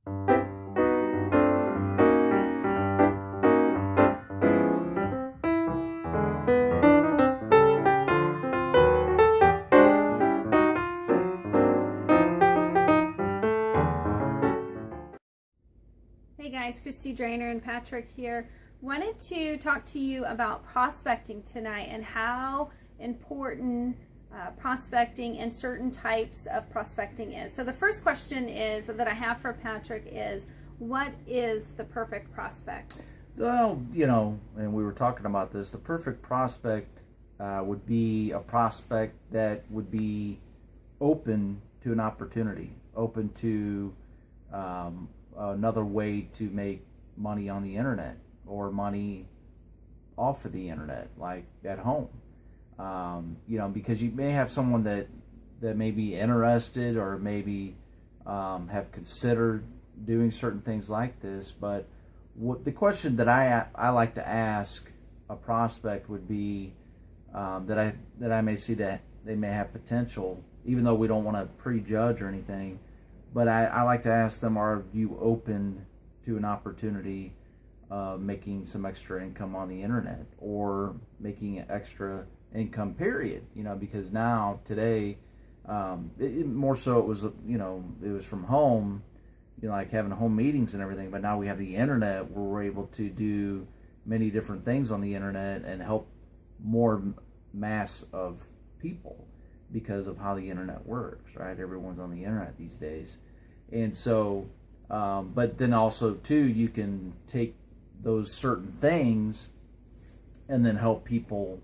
Hey guys, Christy Drainer and Patrick here. Wanted to talk to you about prospecting tonight and how important prospecting and certain types of prospecting is. So the first question is that I have for Patrick is, what is the perfect prospect? Well, you know, and we were talking about this, the perfect prospect would be a prospect that would be open to an opportunity, open to another way to make money on the internet or money off of the internet, like at home. You know, because you may have someone that may be interested or maybe have considered doing certain things like this, but the question that I like to ask a prospect would be that I may see that they may have potential, even though we don't want to prejudge or anything. But I like to ask them, are you open to an opportunity of making some extra income on the internet or making extra income, period? You know, because now, today, more so it was, you know, it was from home, you know, like having home meetings and everything. But now we have the internet where we're able to do many different things on the internet and help more mass of people because of how the internet works, right? Everyone's on the internet these days. And so, but then also too, you can take those certain things and then help people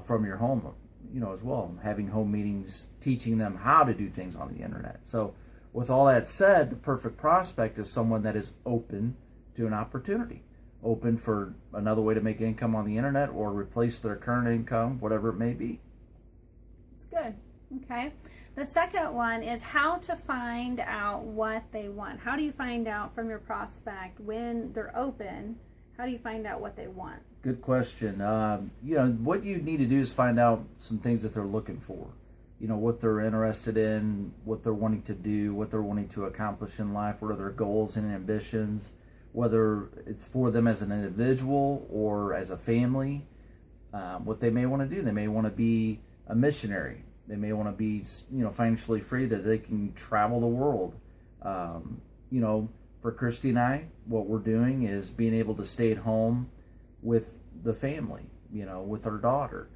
from your home, you know, as well. Having home meetings, teaching them how to do things on the internet. So with all that said, the perfect prospect is someone that is open to an opportunity, open for another way to make income on the internet or replace their current income, whatever it may be. It's good. Okay. The second one is how to find out what they want. How do you find out from your prospect when they're open? How do you find out what they want? Good question. You know, what you need to do is find out some things that they're looking for. You know, what they're interested in, what they're wanting to do, what they're wanting to accomplish in life, what are their goals and ambitions, whether it's for them as an individual or as a family, what they may want to do. They may want to be a missionary. They may want to be, you know, financially free, that they can travel the world. You know, for Christy and I, what we're doing is being able to stay at home with the family, you know, with our daughter.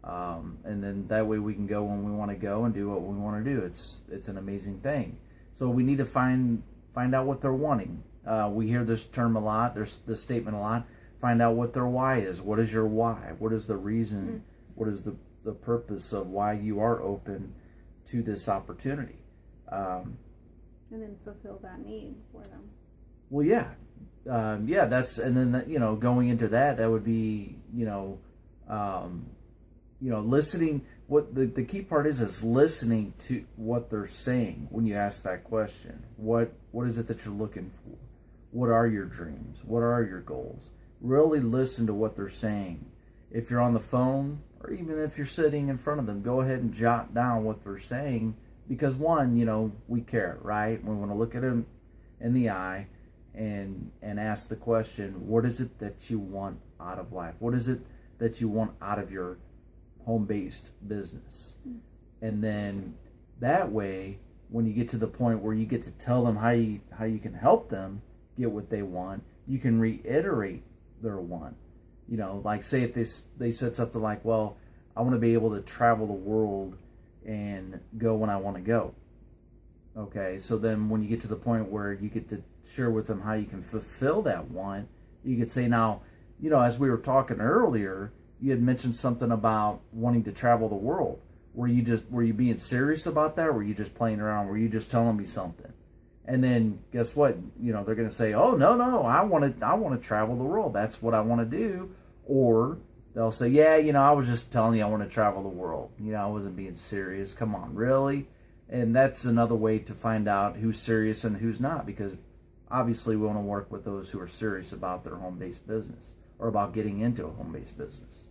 And then that way we can go when we want to go and do what we want to do. It's an amazing thing. So we need to find out what they're wanting. We hear this term a lot. There's this statement a lot. Find out what their why is. What is your why? What is the reason? Mm-hmm. What is the purpose of why you are open to this opportunity? And then fulfill that need for them. Well, yeah. Yeah, that's, and then, you know, going into that would be, you know, listening. What the key part is listening to what they're saying when you ask that question. What is it that you're looking for? What are your dreams? What are your goals? Really listen to what they're saying. If you're on the phone, or even if you're sitting in front of them, go ahead and jot down what they're saying, because one, you know, we care, right? We want to look at them in the eye and ask the question, what is it that you want out of life? What is it that you want out of your home-based business? And then that way, when you get to the point where you get to tell them how you can help them get what they want, you can reiterate their want. You know, like say if they said something like, well, I want to be able to travel the world and go when I want to go. Okay, so then when you get to the point where you get to share with them how you can fulfill that want, you could say, now, you know, as we were talking earlier, you had mentioned something about wanting to travel the world. Were you being serious about that? Or were you just playing around? Were you just telling me something? And then guess what? You know, they're going to say, oh, no, I want to travel the world. That's what I want to do. Or they'll say, yeah, you know, I was just telling you I want to travel the world. You know, I wasn't being serious. Come on, really? And that's another way to find out who's serious and who's not, because obviously we want to work with those who are serious about their home-based business or about getting into a home-based business.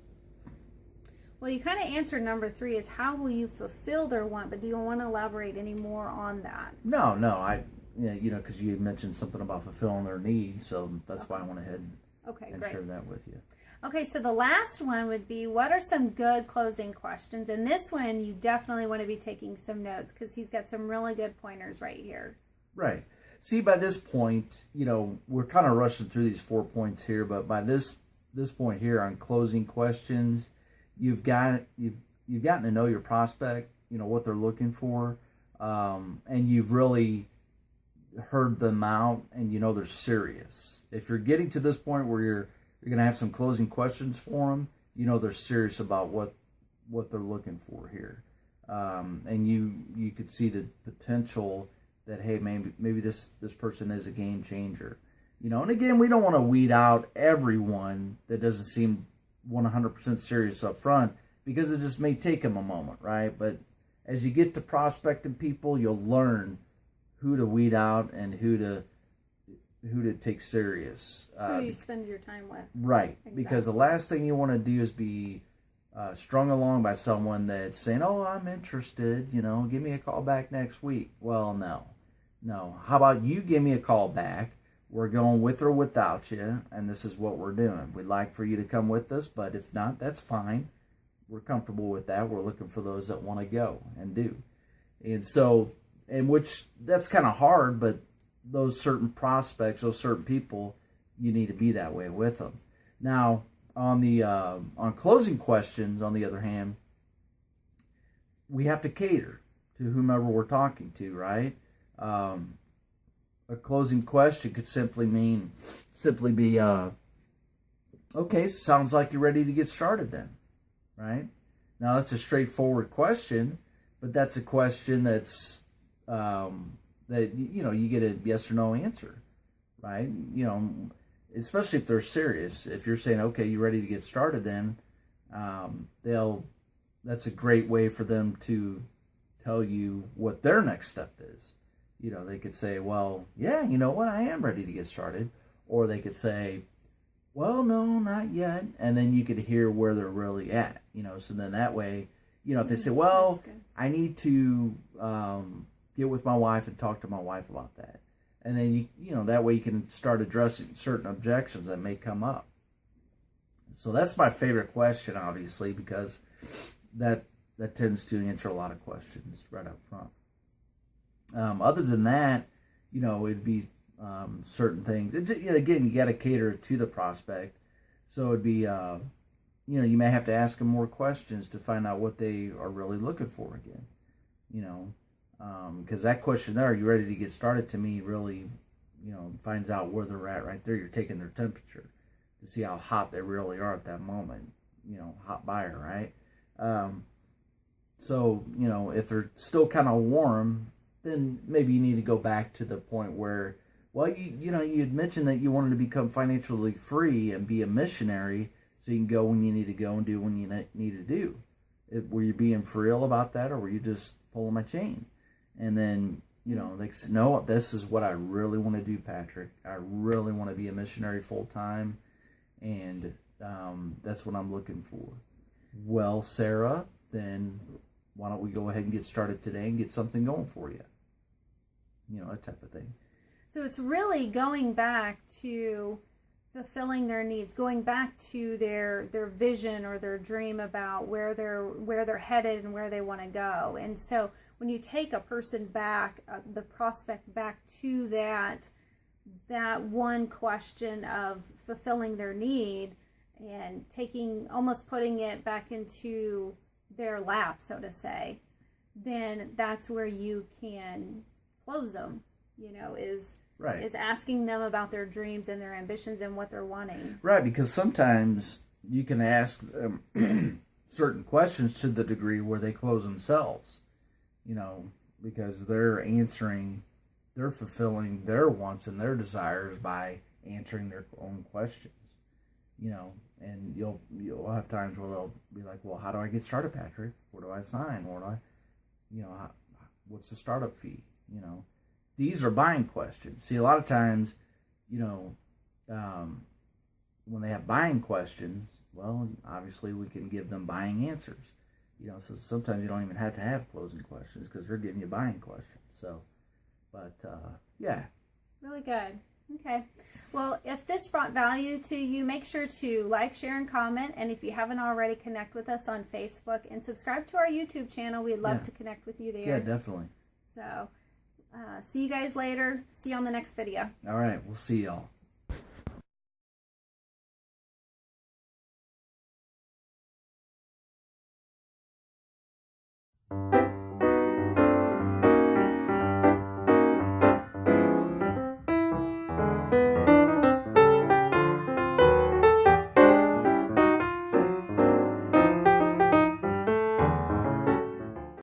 Well, you kind of answered number 3 is how will you fulfill their want, but do you want to elaborate any more on that? No, yeah, you know, because you had mentioned something about fulfilling their needs, so that's why I went ahead and great. shared that with you. Okay, so the last one would be, what are some good closing questions? And this one, you definitely want to be taking some notes because he's got some really good pointers right here. Right. See, by this point, you know, we're kind of rushing through these 4 points here, but by this point here on closing questions, you've gotten to know your prospect, you know, what they're looking for, and you've really heard them out, and you know they're serious. If you're getting to this point where you're going to have some closing questions for them, you know they're serious about what they're looking for here, and you could see the potential that, hey, maybe this person is a game changer, you know. And again, we don't want to weed out everyone that doesn't seem 100% serious up front, because it just may take them a moment, right? But as you get to prospecting people, you'll learn who to weed out and who to take serious. Who you spend your time with. Right. Exactly. Because the last thing you want to do is be strung along by someone that's saying, oh, I'm interested, you know, give me a call back next week. Well, no. How about you give me a call back? We're going with or without you, and this is what we're doing. We'd like for you to come with us, but if not, that's fine. We're comfortable with that. We're looking for those that want to go and do. And so, which that's kind of hard, but those certain prospects, those certain people, you need to be that way with them. Now, on closing questions, on the other hand, we have to cater to whomever we're talking to, right? A closing question could simply be, okay, sounds like you're ready to get started then, right? Now, that's a straightforward question, but that's a question that's, that, you know, you get a yes or no answer, right? You know, especially if they're serious. If you're saying, okay, you ready to get started then, that's a great way for them to tell you what their next step is. You know, they could say, well, yeah, you know what, I am ready to get started. Or they could say, well, no, not yet. And then you could hear where they're really at, you know. So then that way, you know, if they say, well, I need to get with my wife and talk to my wife about that. And then, you know, that way you can start addressing certain objections that may come up. So that's my favorite question, obviously, because that tends to answer a lot of questions right up front. Other than that, you know, it'd be certain things. Again, you got to cater to the prospect. So it'd be, you know, you may have to ask them more questions to find out what they are really looking for again. You know, because that question there, are you ready to get started, to me really, you know, finds out where they're at right there. You're taking their temperature to see how hot they really are at that moment. You know, hot buyer, right? So, you know, if they're still kind of warm, then maybe you need to go back to the point where, well, you know, you had mentioned that you wanted to become financially free and be a missionary, so you can go when you need to go and do when you need to do. Were you being for real about that, or were you just pulling my chain? And then, you know, they say, no, this is what I really want to do, Patrick. I really want to be a missionary full time, and that's what I'm looking for. Well, Sarah, then why don't we go ahead and get started today and get something going for you? You know, that type of thing. So it's really going back to fulfilling their needs, going back to their vision or their dream about where they're headed and where they want to go. And so when you take a person back, the prospect back to that one question of fulfilling their need and almost putting it back into their lap, so to say, then that's where you can close them, you know, is asking them about their dreams and their ambitions and what they're wanting. Right, because sometimes you can ask certain questions to the degree where they close themselves, you know, because they're fulfilling their wants and their desires by answering their own questions, you know. And you'll have times where they'll be like, well, how do I get started, Patrick? Where do I sign? Where do I, you know, what's the startup fee? You know, these are buying questions. See, a lot of times, you know, when they have buying questions, well, obviously we can give them buying answers. You know, so sometimes you don't even have to have closing questions because they're giving you buying questions. So, But yeah. Really good. Okay. Well, if this brought value to you, make sure to like, share, and comment. And if you haven't already, connect with us on Facebook and subscribe to our YouTube channel. We'd love to connect with you there. Yeah, definitely. So, see you guys later. See you on the next video. All right. We'll see y'all.